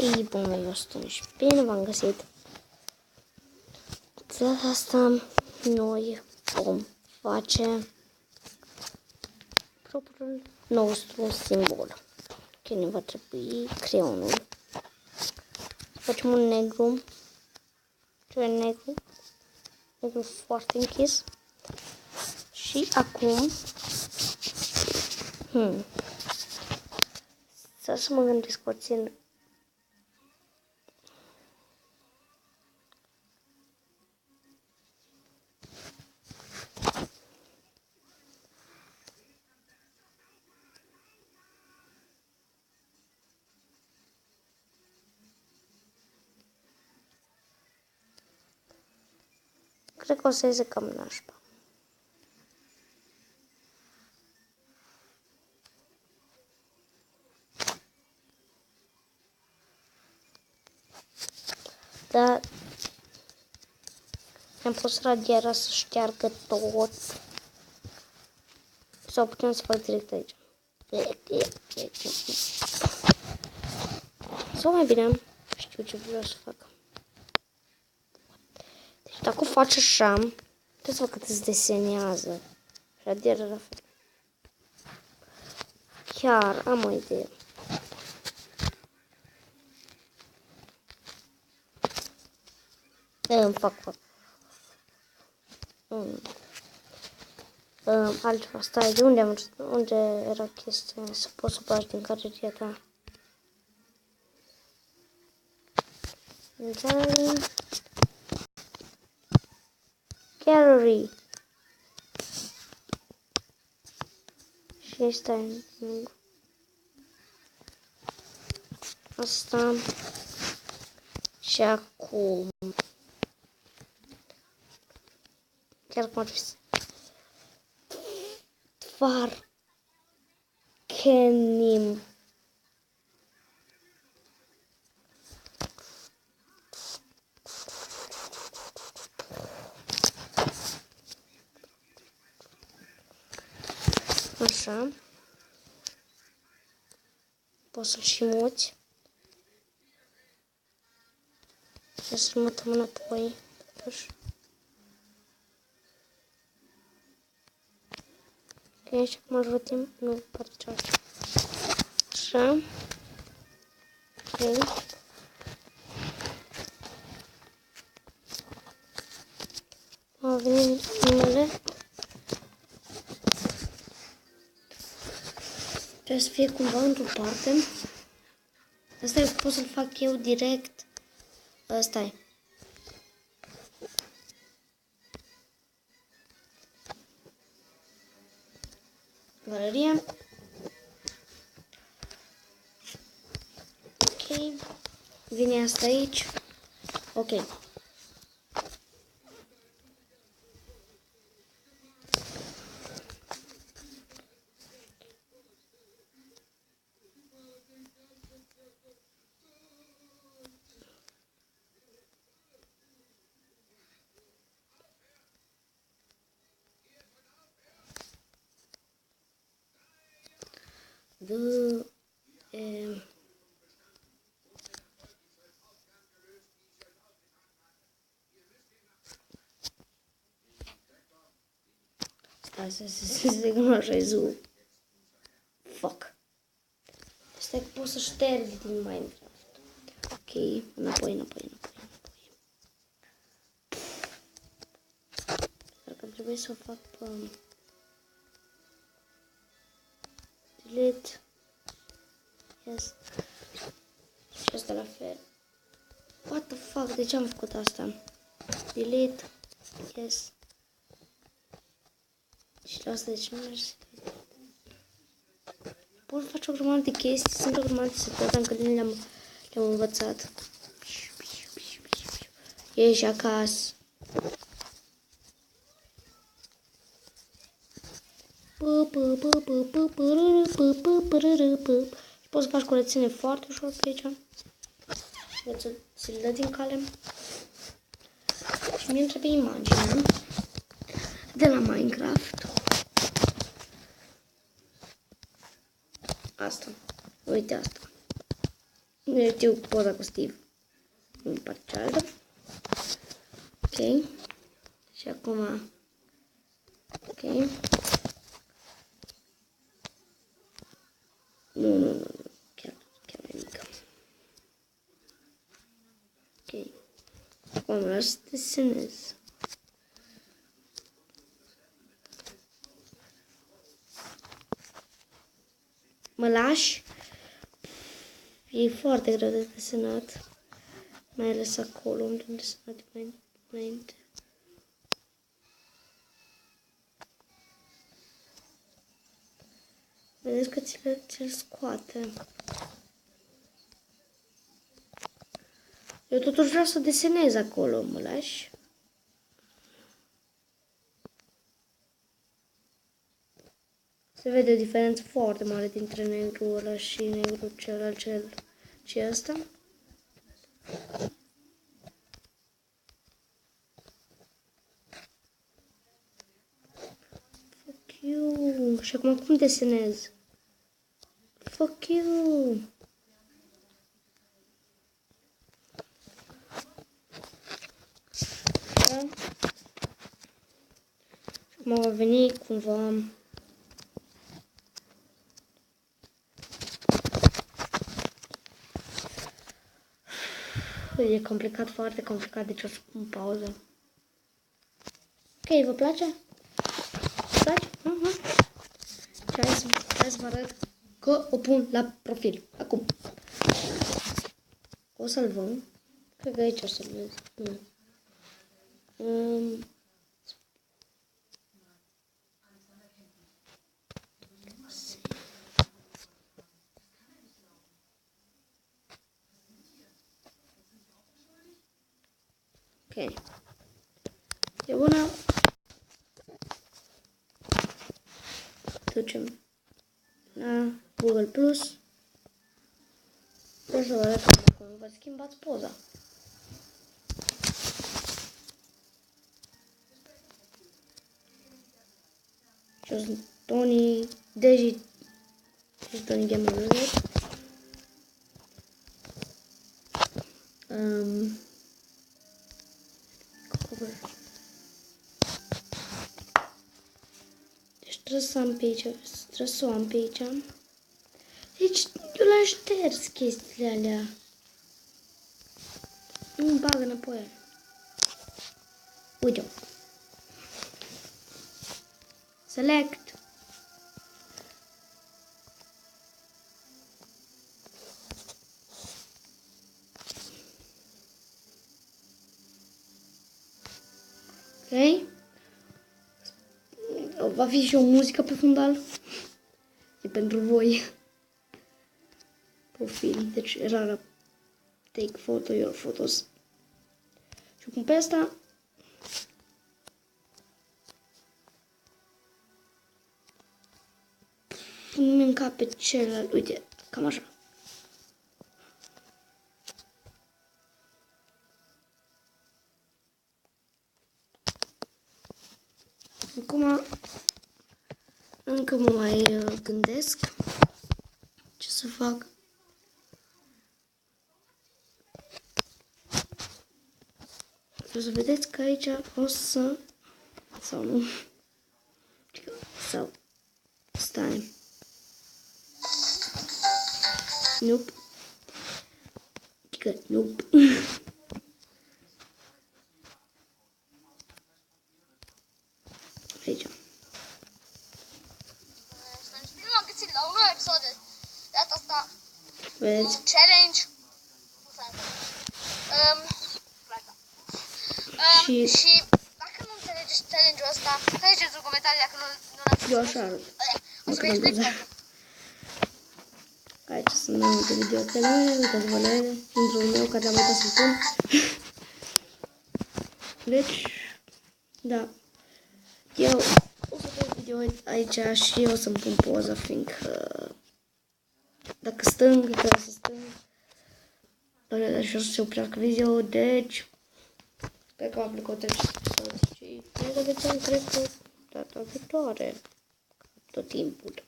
Ei, bun, eu sunt și bine v-am găsit. De asta noi vom face propriul nostru simbol. Ok, ne va trebui creionul. Facem un negru. Ce negru? Negru foarte închis. Și acum să mă gândesc puțin. Cred că o să iese cam nașpa. Dar am pus radiera să șteargă tot. Sau putem să fac direct aici. Sau mai bine, știu ce vreau să fac. Deci dacă o faci așa, trebuie să văd cât îți desenează. Radiera la fel. Chiar am o idee. Fac. Altceva, stai, de unde era chestia? Să poți să bagi din caloria ta. Gallery. Și stai. Asta. Și acum. Chiar cum ar fi Tvarkenim. Așa. Poți să-l și muți. Să-l mutăm înapoi. Ok, și acum îl rotim. Nu, partea cealaltă. Așa. Ok. Au venit numele. Trebuie să fie cumva într-o parte. Asta pot să-l fac eu direct. Stai. Galerie. Ok. Vine asta aici. Ok. Asta se cunoaște. Fuck. Stai că pot să șterg din Minecraft. Ok, înapoi. Dacă trebuie să o fac pe delete. Yes. Și asta la fel. What the fuck? De ce am făcut asta? Delete. Yes. Și la asta de ce nu merge? Pot face o grămadă de chestii, sunt o grămadă de setări, încă nu le-am învățat. Ieși acasă. Și poți să faci curățenie foarte ușor pe aici. Ți-l dă din cale. Și mie-mi trebuie imagine de la Minecraft. Asta. Uite asta. Nu știu poza cu Steve. În partea cealaltă. Ok. Și acum... Ok. Nu. Chiar mai mică. Ok. Acum mă las să desenez. Mă lași? E foarte greu de desenat. Mai ales acolo unde am desenat mai înainte. Vedeți că ți-l scoate. Eu totuși vreau să desenez acolo, mă lași? Se vede o diferență foarte mare dintre negru ăla și negru celălalt, și ăsta. Fuck you. Și acum cum desenez? Fuck you. Da? Și acum va veni cumva... E complicat, foarte complicat, deci o să pun pauză. Ok, vă place? Vă place? Hai să vă arăt că o pun la profil. Acum. O salvăm. Cred că aici o salvez. Nu. Ok. E bună. Ducem la Google Plus. O să vă arăt cum vă schimbați poza. Și eu sunt Tony, Deji și Tony Gamer. Deci trebuie să am pe aici, trebuie să o am pe aici. Deci eu l-am șters chestiile alea. Nu-mi bagă înapoi. Uite-o. Select. Ok. Va fi și o muzică pe fundal. E pentru voi. Profil. Deci era la take photo, your photos. Și acum pe asta nu mi încape celălalt. Uite, cam așa. Acum încă mă mai gândesc ce să fac. O să vedeți că aici o să... sau nu... sau... stai. Nope. Adică, nope. Aici. M-am găsit la un nou episod de data asta. Vedeți? Un challenge. Și dacă nu înțelegeți challenge-ul ăsta, faceți un comentariu dacă nu l-ați Eu așa arăt. o să vă explic. Aici sunt mai multe videoțele, uitați-vă la ele, intro-ul meu care am uitat să-l pun. Deci, da. Eu o să fac video aici și o să-mi pun poza, fiindcă dacă stâng, trebuie să stâng. Și o să se oprească video, deci sper că v-a plăcut acest episod și ne vedem, cred că data viitoare, tot timpul.